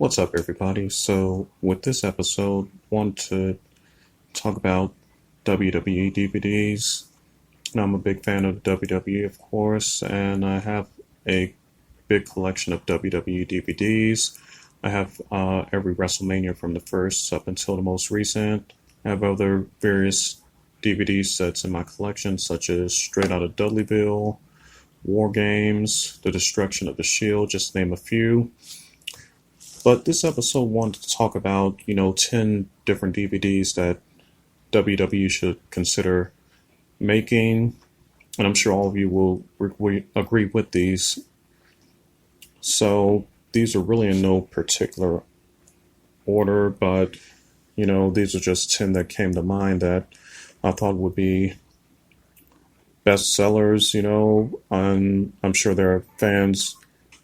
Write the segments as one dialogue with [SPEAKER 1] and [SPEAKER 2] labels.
[SPEAKER 1] What's up, everybody? So, with this episode, want to talk about WWE DVDs. Now, I'm a big fan of WWE, of course, and I have a big collection of WWE DVDs. I have every WrestleMania from the first up until the most recent. I have other various DVD sets in my collection, such as Straight Outta Dudleyville, War Games, The Destruction of the Shield, just to name a few. But this episode wanted to talk about, 10 different DVDs that WWE should consider making. And I'm sure all of you will agree with these. So these are really in no particular order, but, these are just 10 that came to mind that I thought would be bestsellers, and I'm sure there are fans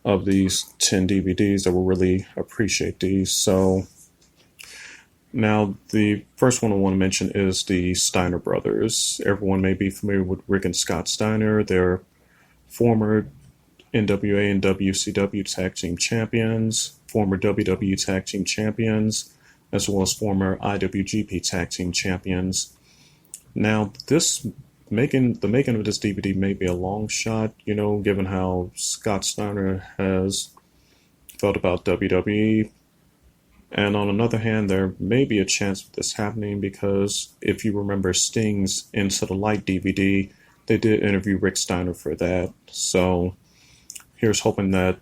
[SPEAKER 1] of these 10 DVDs that will really appreciate these. So now the first one I want to mention is the Steiner brothers. Everyone may be familiar with Rick and Scott Steiner. They're former NWA and WCW Tag Team Champions, former WWE Tag Team Champions, as well as former IWGP Tag Team Champions. Now the making of this DVD may be a long shot, given how Scott Steiner has felt about WWE. And on another hand, there may be a chance of this happening because if you remember Sting's Into the Light DVD, they did interview Rick Steiner for that. So here's hoping that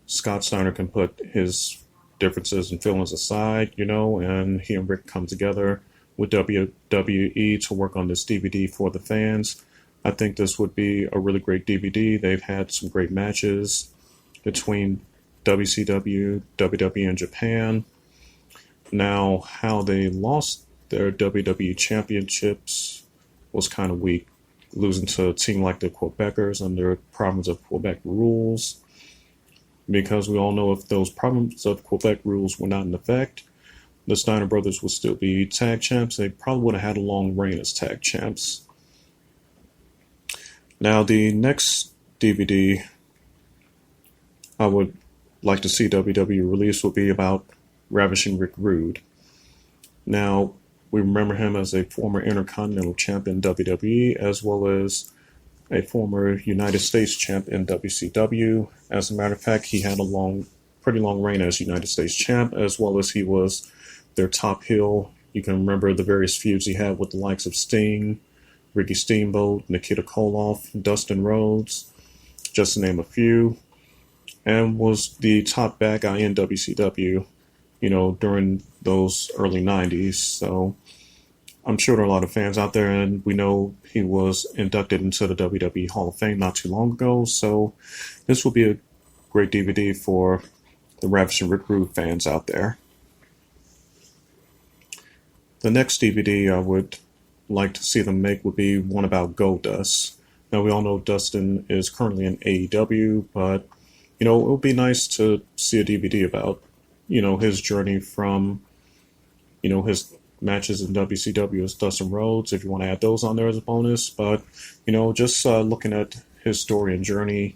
[SPEAKER 1] Scott Steiner can put his differences and feelings aside, and he and Rick come together with WWE to work on this DVD for the fans. I think this would be a really great DVD. They've had some great matches between WCW, WWE, and Japan. Now, how they lost their WWE championships was kind of weak, losing to a team like the Quebecers under Province of Quebec rules. Because we all know if those Province of Quebec rules were not in effect, the Steiner brothers would still be tag champs. They probably would have had a long reign as tag champs. Now, the next DVD I would like to see WWE release would be about Ravishing Rick Rude. Now, we remember him as a former Intercontinental Champ in WWE, as well as a former United States Champ in WCW. As a matter of fact, he had a pretty long reign as United States Champ, as well as he was their top heel. You can remember the various feuds he had with the likes of Sting, Ricky Steamboat, Nikita Koloff, Dustin Rhodes, just to name a few, and was the top bad guy in WCW, during those early 90s. So I'm sure there are a lot of fans out there, and we know he was inducted into the WWE Hall of Fame not too long ago. So this will be a great DVD for the Ravishing Rick Rude fans out there. The next DVD I would like to see them make would be one about Goldust. Now, we all know Dustin is currently in AEW, but, it would be nice to see a DVD about, his journey from, his matches in WCW as Dustin Rhodes, if you want to add those on there as a bonus. But, just looking at his story and journey,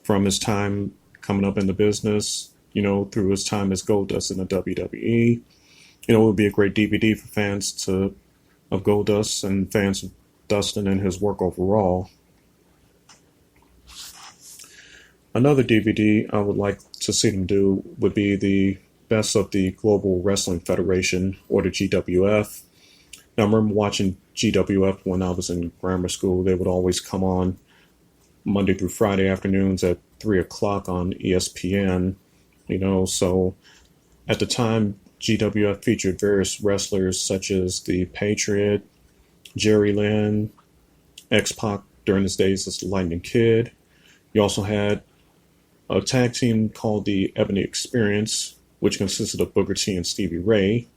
[SPEAKER 1] from his time coming up in the business, through his time as Goldust in the WWE. It would be a great DVD for fans of Goldust and fans of Dustin and his work overall. Another DVD I would like to see them do would be the best of the Global Wrestling Federation, or the GWF. Now, I remember watching GWF when I was in grammar school. They would always come on Monday through Friday afternoons at 3 o'clock on ESPN, so at the time, GWF featured various wrestlers such as the Patriot, Jerry Lynn, X-Pac during his days as the Lightning Kid. You also had a tag team called the Ebony Experience, which consisted of Booker T and Stevie Ray,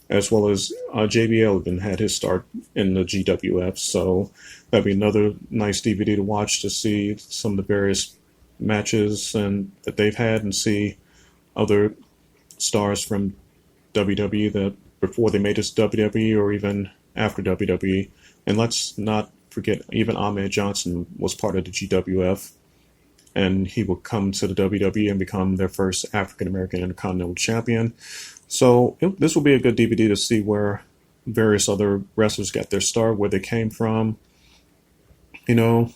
[SPEAKER 1] as well as JBL even had his start in the GWF. So that'd be another nice DVD to watch to see some of the various matches that they've had and see other stars from WWE that before they made it to WWE or even after WWE. And let's not forget, even Ahmed Johnson was part of the GWF. and he would come to the WWE and become their first African American Intercontinental Champion. So this will be a good DVD to see where various other wrestlers got their start, where they came from. You know,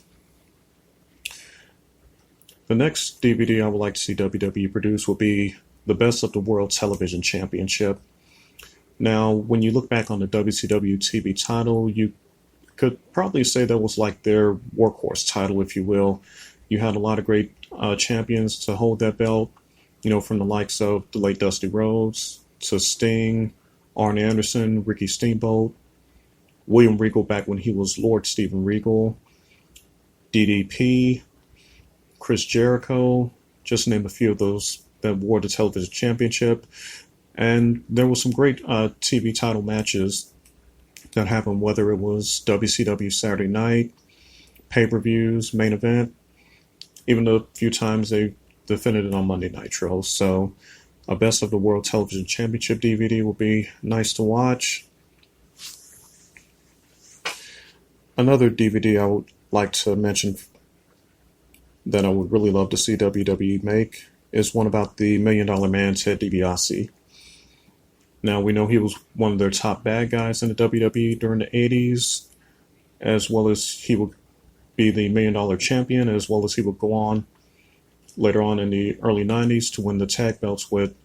[SPEAKER 1] the next DVD I would like to see WWE produce will be the Best of the World Television Championship. Now, when you look back on the WCW TV title, you could probably say that was like their workhorse title, if you will. You had a lot of great champions to hold that belt, from the likes of the late Dusty Rhodes to Sting, Arn Anderson, Ricky Steamboat, William Regal back when he was Lord Steven Regal, DDP, Chris Jericho, just to name a few of those that wore the television championship. And there were some great TV title matches that happened, whether it was WCW Saturday Night, pay-per-views, main event, even a few times they defended it on Monday Nitro. So a Best of the World Television Championship DVD will be nice to watch. Another DVD I would like to mention that I would really love to see WWE make is one about the $1 Million Man, Ted DiBiase. Now, we know he was one of their top bad guys in the WWE during the 80s, as well as he would be the $1 Million champion, as well as he would go on later on in the early 90s to win the tag belts with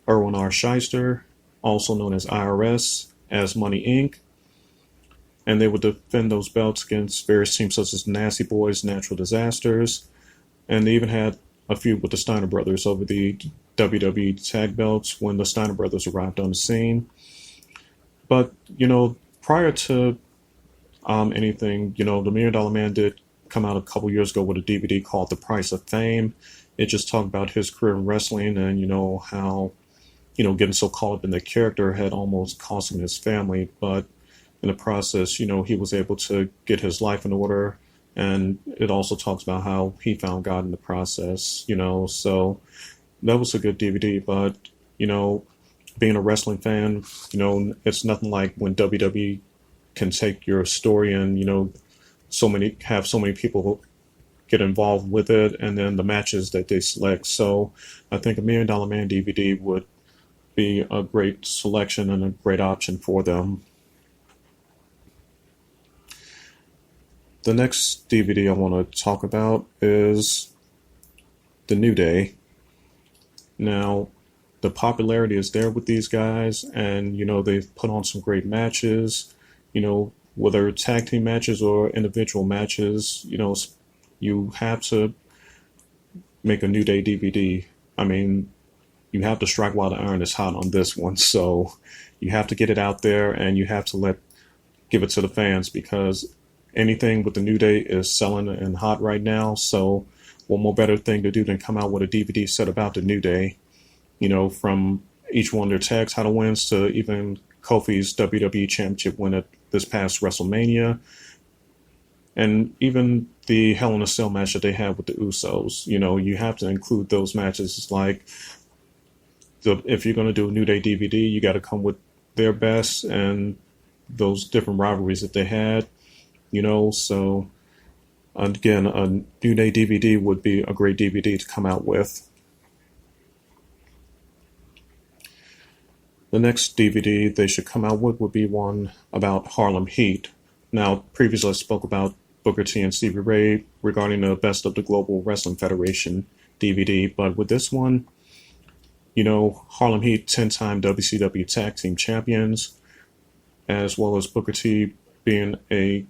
[SPEAKER 1] Erwin R. Shyster, also known as IRS, as Money Inc. And they would defend those belts against various teams such as Nasty Boys, Natural Disasters, and they even had a feud with the Steiner Brothers over the WWE tag belts when the Steiner Brothers arrived on the scene. But, prior to anything, the $1 Million Man did come out a couple years ago with a DVD called The Price of Fame. It just talked about his career in wrestling and, how, getting so caught up in the character had almost cost him his family. But in the process, he was able to get his life in order. And it also talks about how he found God in the process, so that was a good DVD. But, being a wrestling fan, it's nothing like when WWE can take your story and, so many people get involved with it, and then the matches that they select. So I think a $1 Million Man DVD would be a great selection and a great option for them. The next DVD I want to talk about is The New Day. Now, the popularity is there with these guys, and, they've put on some great matches, whether tag team matches or individual matches, you have to make a New Day DVD. I mean, you have to strike while the iron is hot on this one, so you have to get it out there, and you have to give it to the fans, because anything with the New Day is selling and hot right now. So one more better thing to do than come out with a DVD set about the New Day, from each one of their tag title wins to even Kofi's WWE Championship win at this past WrestleMania, and even the Hell in a Cell match that they had with the Usos. You have to include those matches. It's like, if you're going to do a New Day DVD, you got to come with their best and those different rivalries that they had. So again, a New Day DVD would be a great DVD to come out with. The next DVD they should come out with would be one about Harlem Heat. Now, previously I spoke about Booker T and Stevie Ray regarding the Best of the Global Wrestling Federation DVD, but with this one, Harlem Heat 10-time WCW Tag Team Champions, as well as Booker T being a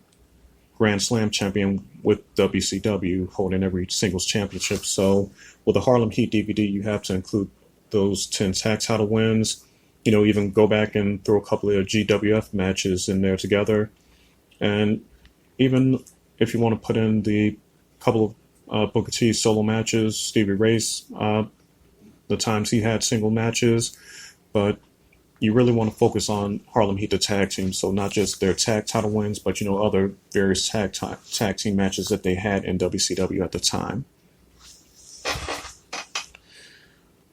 [SPEAKER 1] Grand Slam champion with WCW, holding every singles championship. So with the Harlem Heat DVD, you have to include those 10 tag title wins, even go back and throw a couple of GWF matches in there together. And even if you want to put in the couple of Booker T solo matches, Stevie Ray's, the times he had single matches, but you really want to focus on Harlem Heat, the tag team. So not just their tag title wins, but, other various tag team matches that they had in WCW at the time.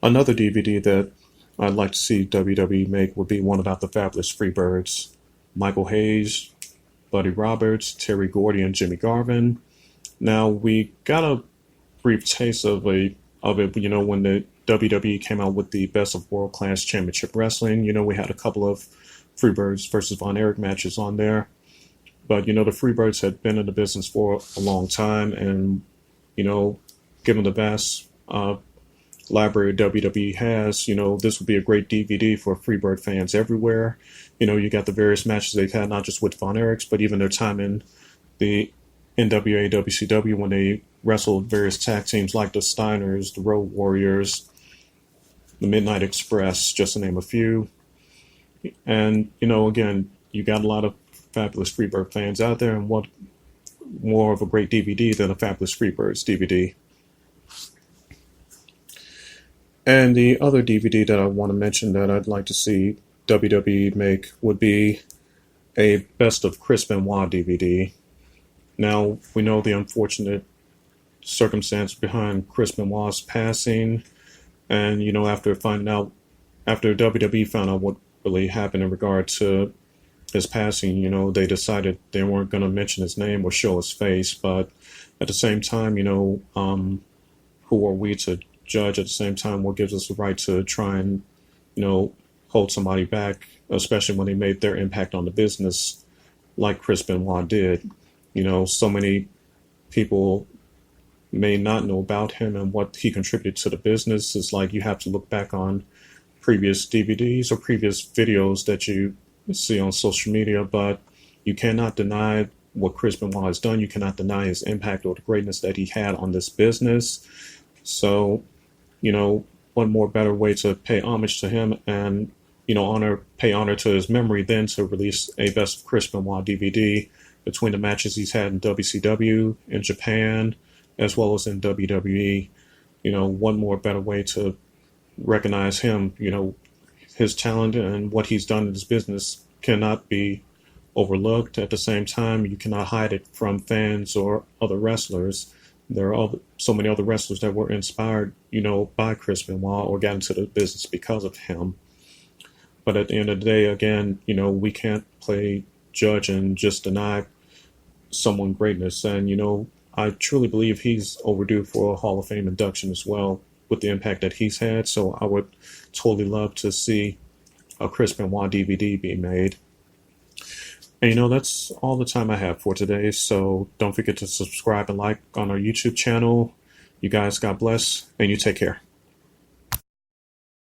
[SPEAKER 1] Another DVD that I'd like to see WWE make would be one about the Fabulous Freebirds. Michael Hayes, Buddy Roberts, Terry Gordy, and Jimmy Garvin. Now, we got a brief taste of it. You know, when the WWE came out with the Best of World Class Championship Wrestling, you know, we had a couple of Freebirds versus Von Erich matches on there. But, you know, the Freebirds had been in the business for a long time, and, you know, given the vast library WWE has, you know, this would be a great DVD for Freebird fans everywhere. You know, you got the various matches they've had, not just with Von Erichs, but even their time in the NWA WCW when they wrestled various tag teams like the Steiners, the Road Warriors, the Midnight Express, just to name a few. And, you know, again, you got a lot of fabulous Freebird fans out there, and what more of a great DVD than a Fabulous Freebirds DVD? And the other DVD that I want to mention that I'd like to see WWE make would be a Best of Chris Benoit DVD. Now, we know the unfortunate circumstance behind Chris Benoit's passing, and, you know, after WWE found out what really happened in regard to his passing, you know, they decided they weren't going to mention his name or show his face. But at the same time, you know, who are we to judge? At the same time, what gives us the right to try and, you know, hold somebody back, especially when they made their impact on the business like Chris Benoit did? You know, so many people may not know about him and what he contributed to the business. It's like you have to look back on previous DVDs or previous videos that you see on social media, but you cannot deny what Chris Benoit has done. You cannot deny his impact or the greatness that he had on this business. So, you know, one more better way to pay homage to him and, you know, pay honor to his memory than to release a Best of Chris Benoit DVD between the matches he's had in WCW, in Japan, as well as in WWE. You know, one more better way to recognize him. You know, his talent and what he's done in his business cannot be overlooked. At the same time, you cannot hide it from fans or other wrestlers. There are so many other wrestlers that were inspired, you know, by Chris Benoit or got into the business because of him. But at the end of the day, again, you know, we can't play judge and just deny someone greatness. And, you know, I truly believe he's overdue for a Hall of Fame induction as well, with the impact that he's had. So I would totally love to see a Chris Benoit DVD be made. And, you know, that's all the time I have for today. So don't forget to subscribe and like on our YouTube channel. You guys, God bless, and you take care.